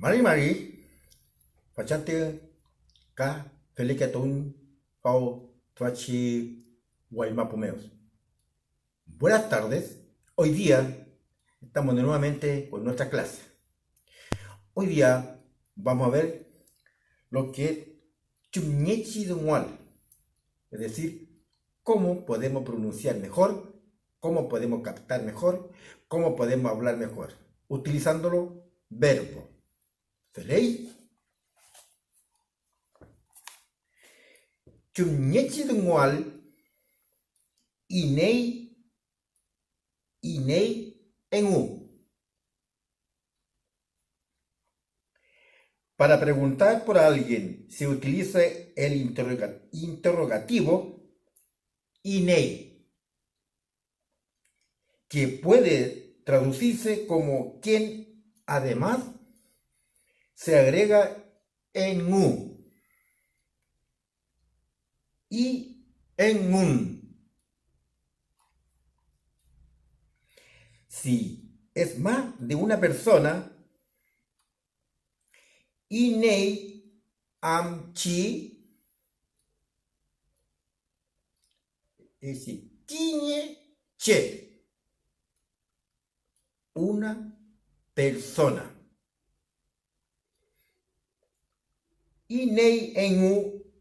Mari Pachante Ka Felikatun Pau Tuachi Guaymapumeos. Buenas tardes. Hoy día estamos nuevamente con nuestra clase. Hoy día vamos a ver lo que es Chumñechi Dungual, es decir, cómo podemos pronunciar mejor, cómo podemos captar mejor, cómo podemos hablar mejor, utilizándolo verbo. ¿Veréis? Chumñechi Dungual Inei en U. Para preguntar por alguien se utiliza el interrogativo Inei, que puede traducirse como quien además se agrega en U y en un. Si es más de una persona, Inei amchi, es decir, tiñe che, una persona. Inei en u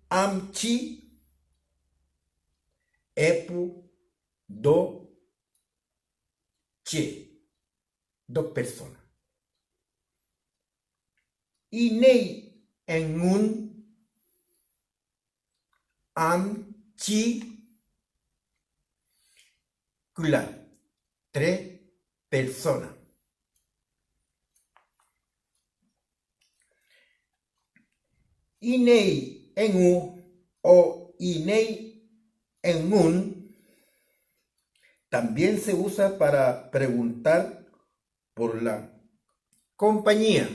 amchi, epu do che, dos personas. Inei en un amchi, kula, tres personas. Inei en u o inei en un también se usa para preguntar por la compañía.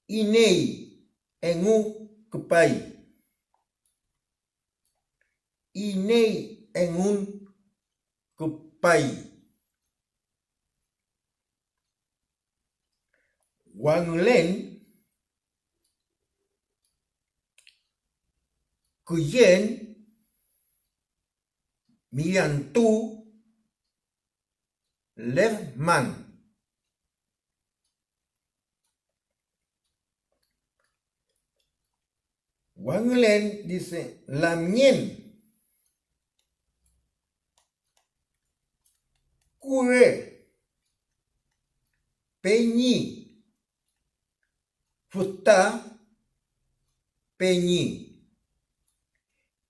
Inei en un kupai. Inei en un kupai. Wanglen kuyen miantu levman. Wanglen dice la mien. Kure peñi futa peñi.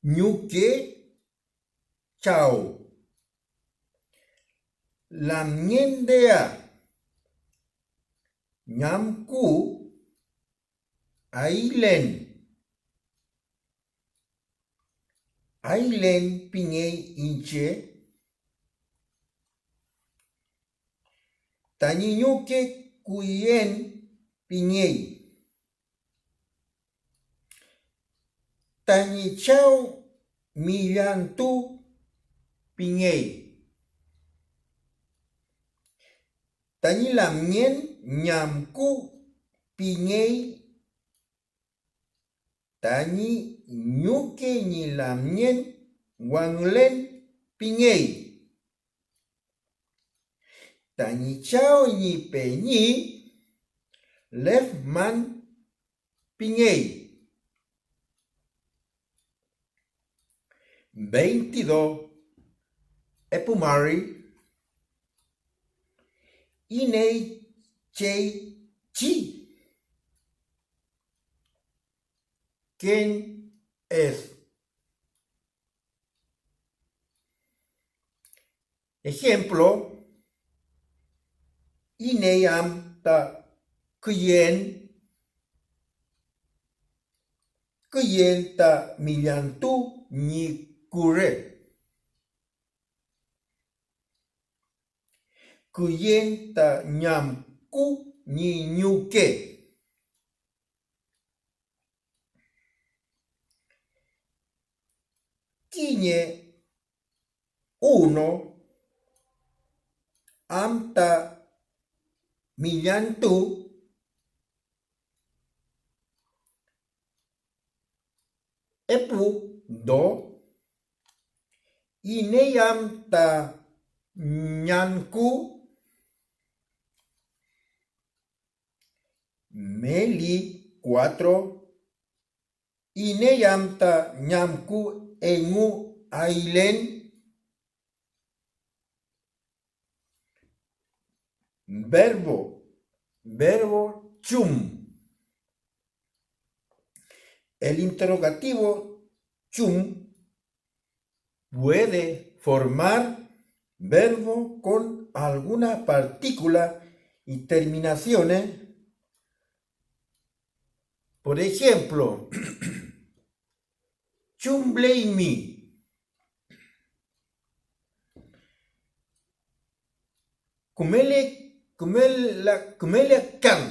Ñuque chao. La miendea ñamku ailen. Ailen piñei inche. Tañiñuque cuyen piñei. Tañichao millantu piñei. Tañilamien ñamku piñei. Tañiñuque ñilamien wanglen piñei. Tañichao ñi peñi lefman piñei. 22 Epumari Inei Chei Chi. ¿Quién es? Ejemplo, Inei am ta kuyen ta millantu ni kure. Kuyen ta ñamku ni ñuque. Kiñe uno amta millantu epu do ineyamta ñanku meli 4 ineyamta ñamku engu ailen verbo chum. El interrogativo chum puede formar verbo con alguna partícula y terminaciones. Por ejemplo, chumbleymi, kumele kan,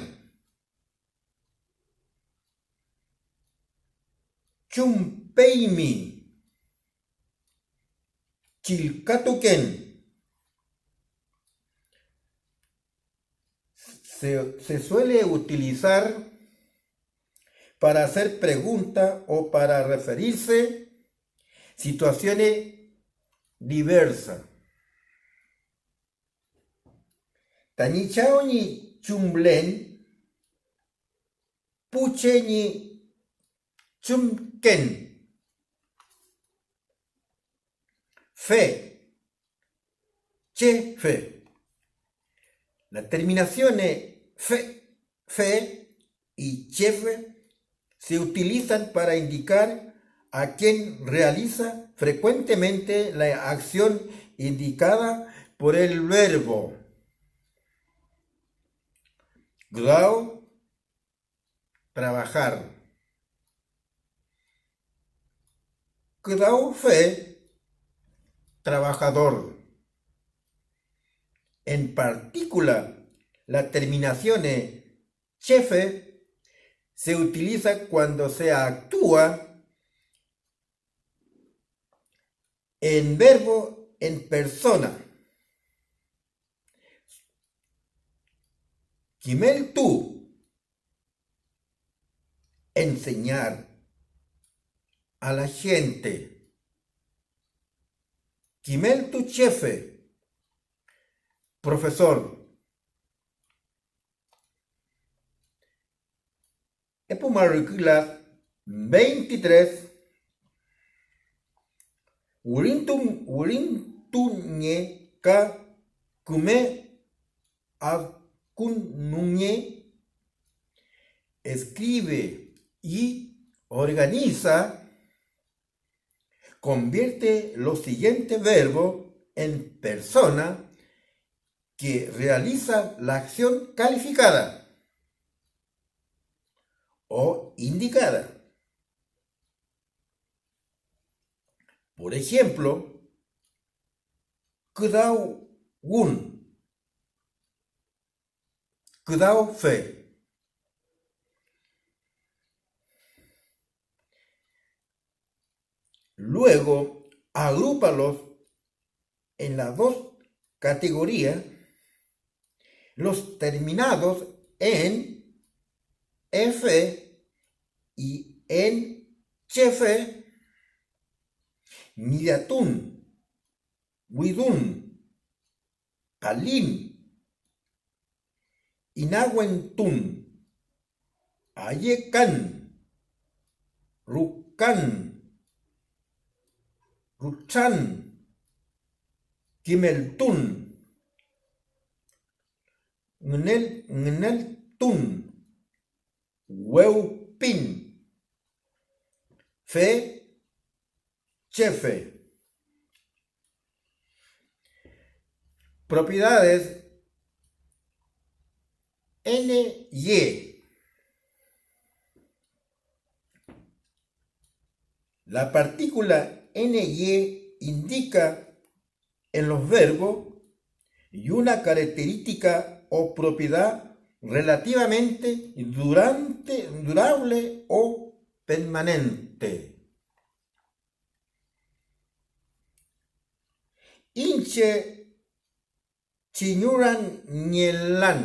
chumpeymi, chilkatuken. Se suele utilizar para hacer preguntas o para referirse a situaciones diversas. Tanichao ni chumblen, puche ni chumken. Fe, che, fe. Las terminaciones fe y chefe se utilizan para indicar a quien realiza frecuentemente la acción indicada por el verbo. Grau, trabajar. Grau fe, trabajador. En particular, la terminación chefe se utiliza cuando se actúa en verbo en persona. Kimel tú, enseñar a la gente. Kimel tu chefe, profesor. Epumaricula 23. Urintunye ka kume akununye escribe y organiza, convierte los siguientes verbos en persona que realiza la acción calificada o indicada. Por ejemplo, kudau gun, kudau fe. Luego, agrúpalos en las dos categorías, los terminados en F y en chefe, Miyatun, Widun, Kalin, Inagüentun, Ayekan, Rukan, Ruchan, Kimeltun, Gneltun, Weupin, Fe, chefe. Propiedades NY. La partícula NY indica en los verbos y una característica o propiedad relativamente durable o permanente. Inche chiñuran ñelan,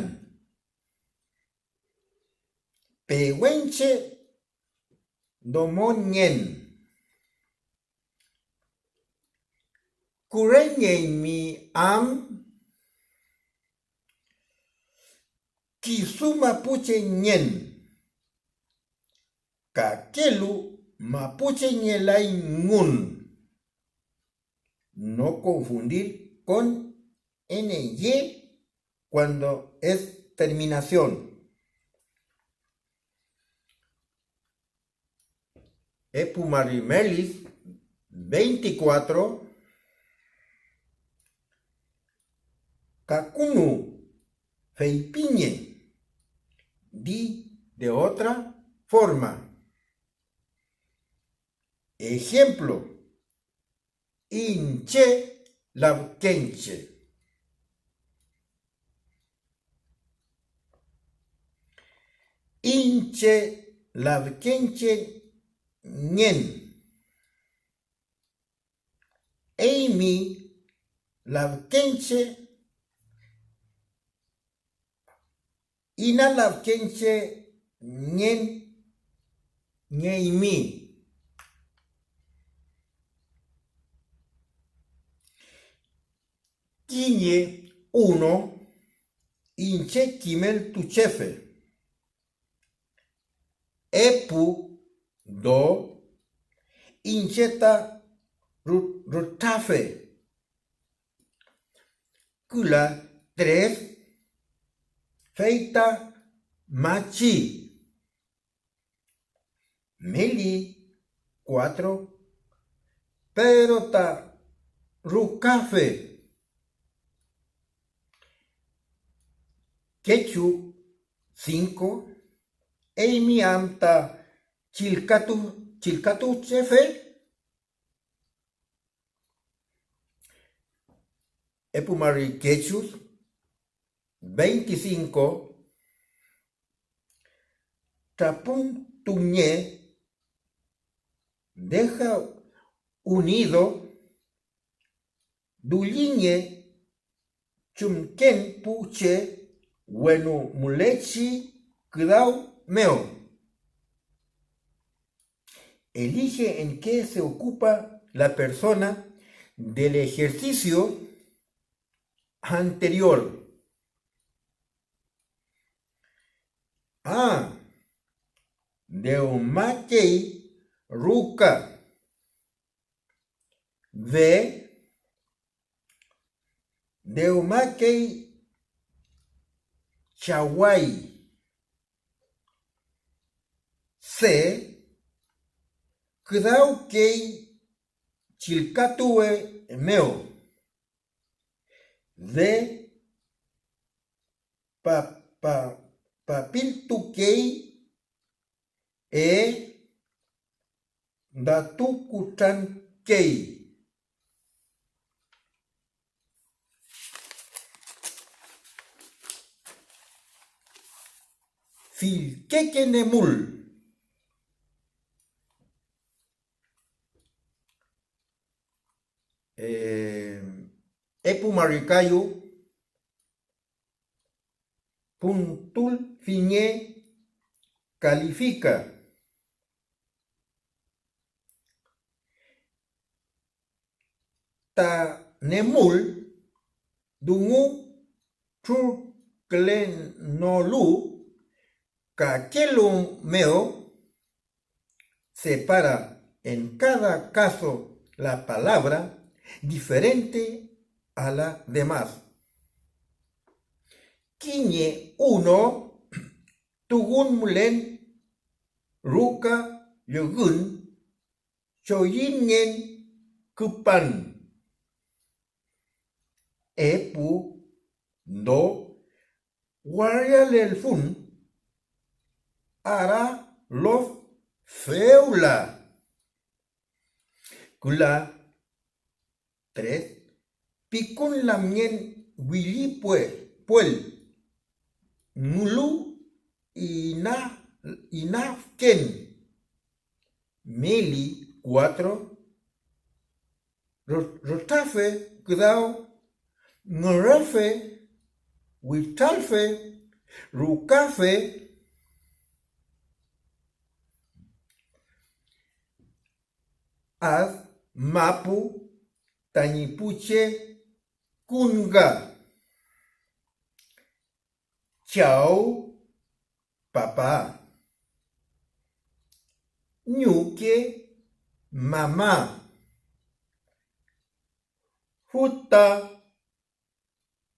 pehuenche domonien, kureñe mi am, kisu mapuche ñen, kakelu mapuche ñelay ngun. No confundir con ny cuando es terminación. Epumarimelis 24, kakunu feipiñe, di de otra forma. Ejemplo, inche lavkenche. Inche lavkenche ñen. Eimi lavkenche ina lavkenche ñen ñeimi. Kiñe 1, inche kimel tu chefe. Epu 2, incheta rutafe. Kula 3, feita machi. Meli 4, perota rucafe. Quechu 5, eimi amta chilcatu chefe. Epumari quechus 25, tapun tuñe, deja unido, duliñe chumken puche, bueno mulechi kdau meo. Elige en qué se ocupa la persona del ejercicio anterior. A. Deumakei ruka. B. Deumakei chawai. C. Kdaukei chilkatue meo. D. Papiltukei e datukuchankei. Filkekenemul. Epumarikayu puntul fiñe califica. Ta nemul dungu truklenolu kakelu meo separa en cada caso la palabra diferente a la demás. Kiñe 1, tugun mulen ruka yogun choyinen kupan. Epu 2, guardialelfun ara los feula. Kula 3, pikun lamien wili puel mulu inafken. Meli 4, rotafe kdao ngrefe Huitzalfe, Rucafe, Az, Mapu, Tañipuche, Kunga, Chao, papá, Ñuque, mamá, Juta,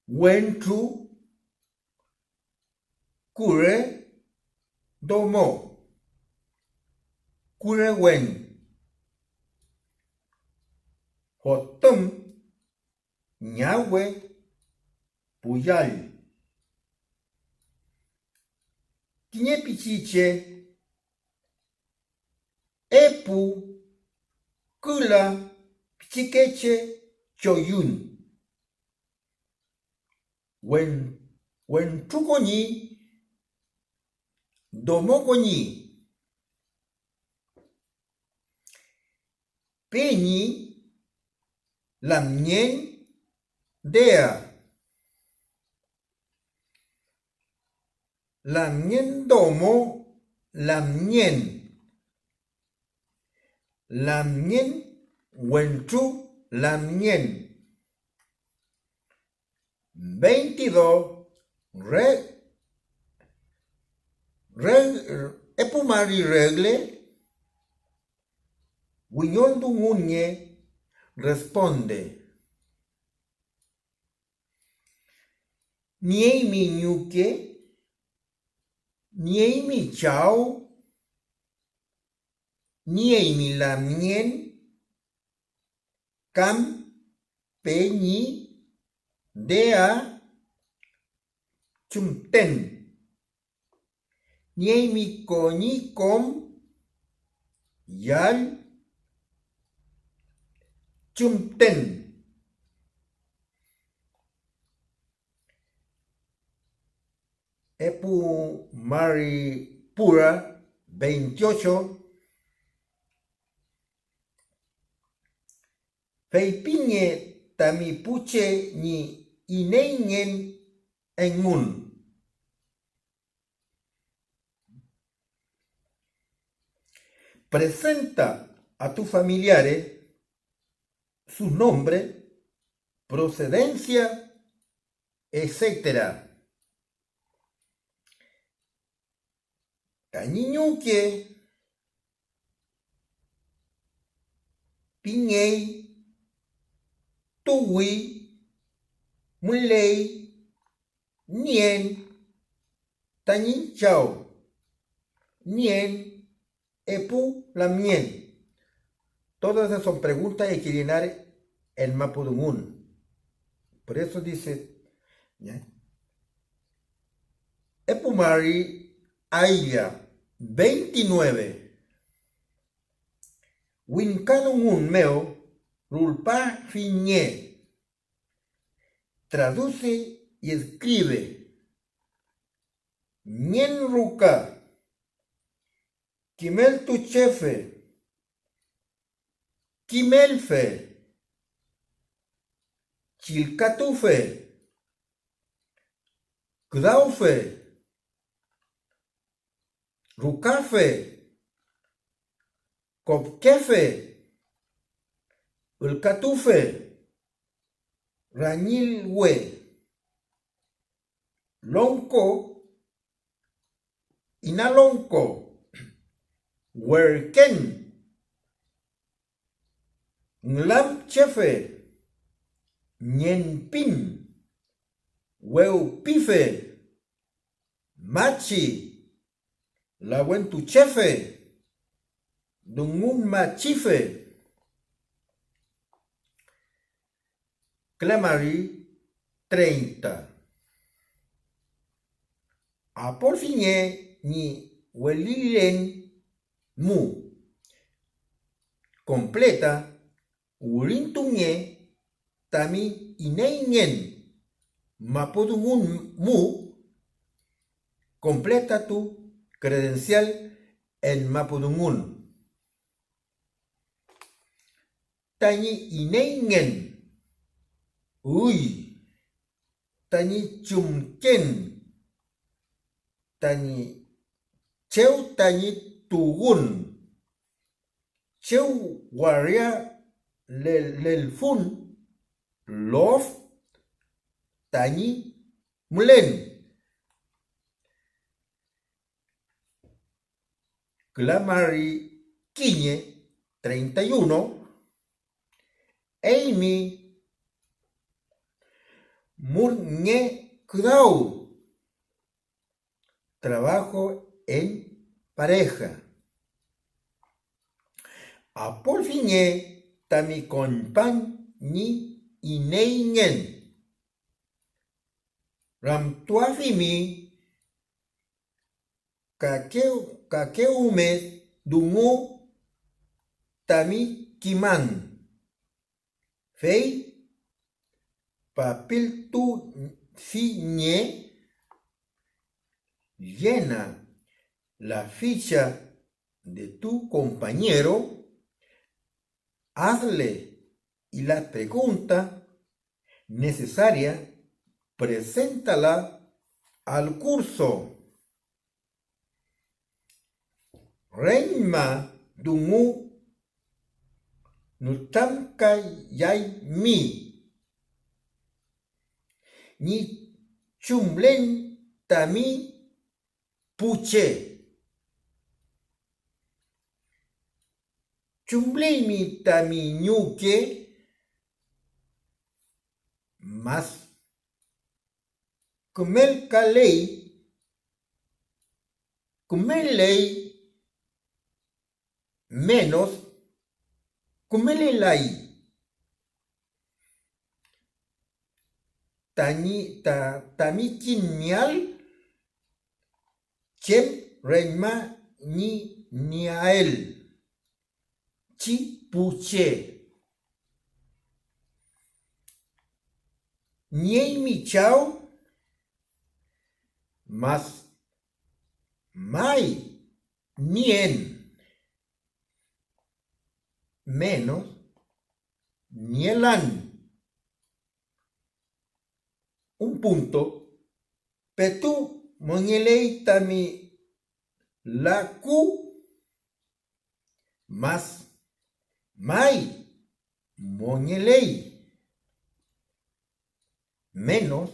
Wenchu, Kure, Domo, Kurewen, Jotum, Ñahue, Puyal, Tiñepichiche, Epu, Kula, Pichiqueche, Choyun, Wenchucoñi, Domocoñi, Peñi, Lamñen, Dea, Lamñen Domo, Lamñen, Lamñen, Wenchu, Lamñen, 22, Epumari Regle, Guiñol Dunguñe responde, Niemi Ñuque, Niemi Chao, Niemi Lamien, Cam, Peñi, Dea, Chumten, Niemi Coñi Com, Yal, Chumten. Epu Mari Pura, 28. Feipiñe Tamipuche ni Ineingen Engun. Presenta a tus familiares su nombre, procedencia, etc. Cañiñuque, Piñey, Tuwi, Muley, Nien, Tañinchao, Nien, Epu, Lamien. Todas esas son preguntas que hay que llenar en Mapudungún. Por eso dice, ¿ya? Epumari Ailla, 29. Wincanungun meo, Rulpa Fiñé. Traduce y escribe. Ñen Ruca, Kimel tu chefe, Kimelfe, Chilcatufe, Kdaufe, Rucafe, Copquefe, Ulcatufe, Rañilhue, Lonco, Inalonco, Huerquén, Nglamchefe, Ñenpin, Hueupife, Machi, Lahuentuchefe, Dungun Machife, Clamari 30. Aporfiñé ni Huelilen Mu. Completa Urintuñé Tami Ineinen Mapudungun Mu. Completa tu credencial en Mapudungun. Tañi Ineinen. Uy, tani chumken, tani cheu tani tugun, cheu waria lelfun, lof tani mulen. Clamari Quiñe 31, Amy Murñe Kudau, trabajo en pareja. Apolfiñe tami conpan ni ineingen. Ramtuafimi kakeume dungu tami kiman. Fei papel tu fiñe llena la ficha de tu compañero, hazle y la pregunta necesaria, preséntala al curso. Reima dungu nutamka yai mi. Ni chumlen tami puche. Chumlemi tami ñuke más kumelei menos kumelelai. Tami kinmial chem reima ni niael chi puche. Niei mi chao más mai nien menos nielan. Un punto. Petu monielei tami la cu más mai monielei menos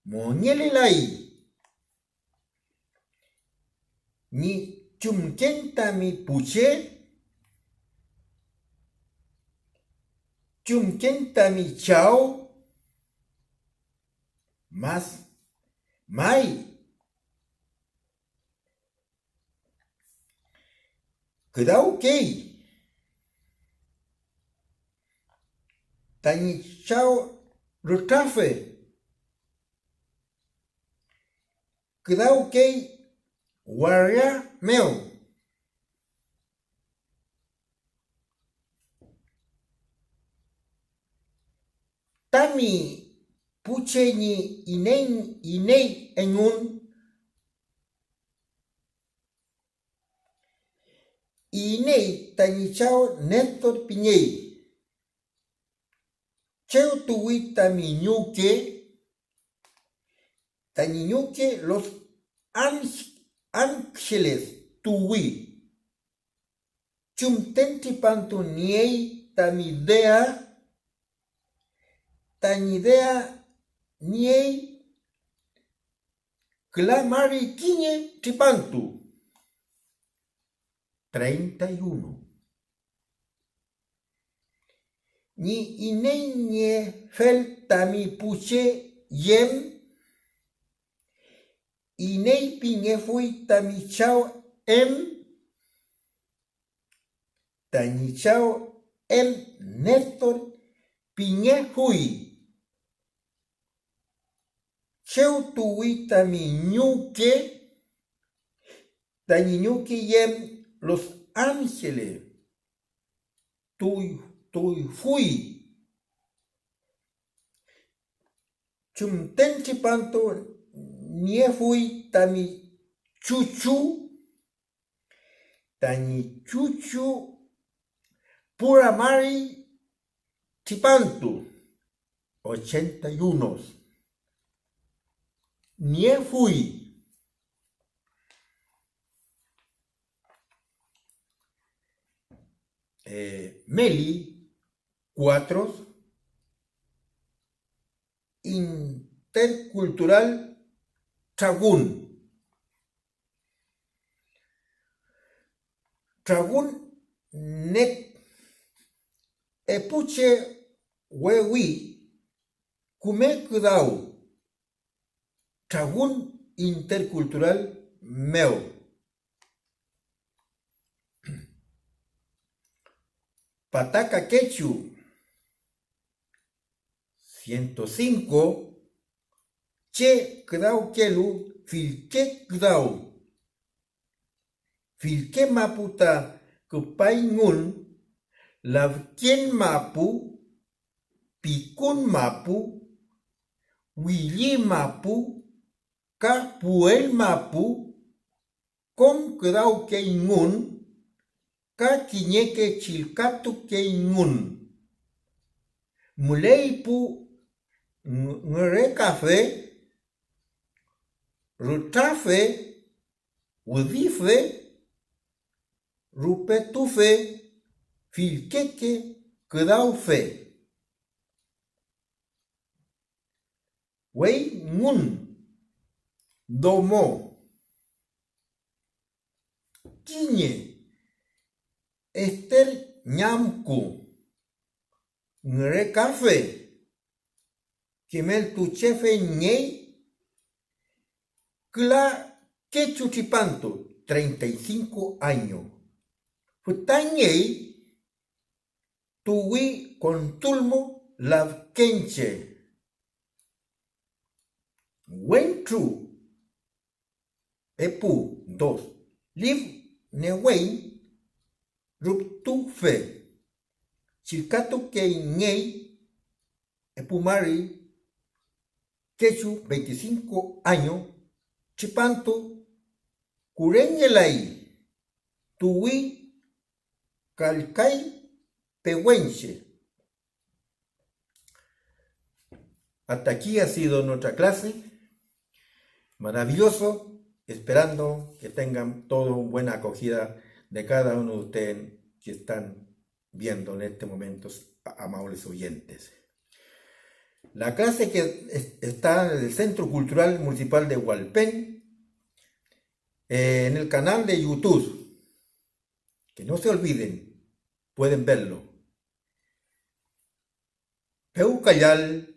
monielelai. Ni chumken tami puche, chumken tami chao más mai. Kudau kei tani chao rutafe. Kudau kei waria meo. Tami puche ni inei engun inei tani chao Néstor Piñey. Cheu tuwi tami ñuke Los Ángeles tuwi. Chumtenti pantu niei tamidea niei clamari Quiñe tripantu 31. Ni inenye fel tami puche yem. Inei piñe fui tami chao em. Tani chao em Néstor piñe fui. Cheu tuwi tami ñuke. Tani ñuke yem Los Ángeles. Tuy fui. Chumtenchi panto nie fui tami chuchu. Tani chuchu pura mari chipantu 81. Nie fui. Meli, 4. Intercultural Tragún. Tragún net epuche wewi kume kudau. Tragún intercultural meu. Pataca quechu 105. Che kudau kelu filke kudau. Filke maputa kupaingun lavkien mapu pikun mapu wili mapu kapuel mapu con kudau keingun ka kiñeke chilkatu keingun muleipu ngre café rutrafe udife rupetufe filkeke kudau fe wei ngun domo kiñe ester ñamku ngre café kimel tu chefe ñey kla quechuchipanto 35 años futañey tuwi contulmo lavkenche Wentru epu 2 liv newein ruptu fe chilkatu keinei epumari quechu 25 años chipanto cureñelai tuwi calcai pehuenche. Hasta aquí ha sido nuestra clase. Maravilloso, esperando que tengan toda una buena acogida de cada uno de ustedes que están viendo en este momento, amables oyentes. La clase que está en el Centro Cultural Municipal de Hualpén, en el canal de YouTube, que no se olviden, pueden verlo. Peucayal,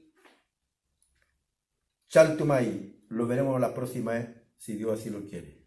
Chaltumay. Lo veremos la próxima vez, si Dios así lo quiere.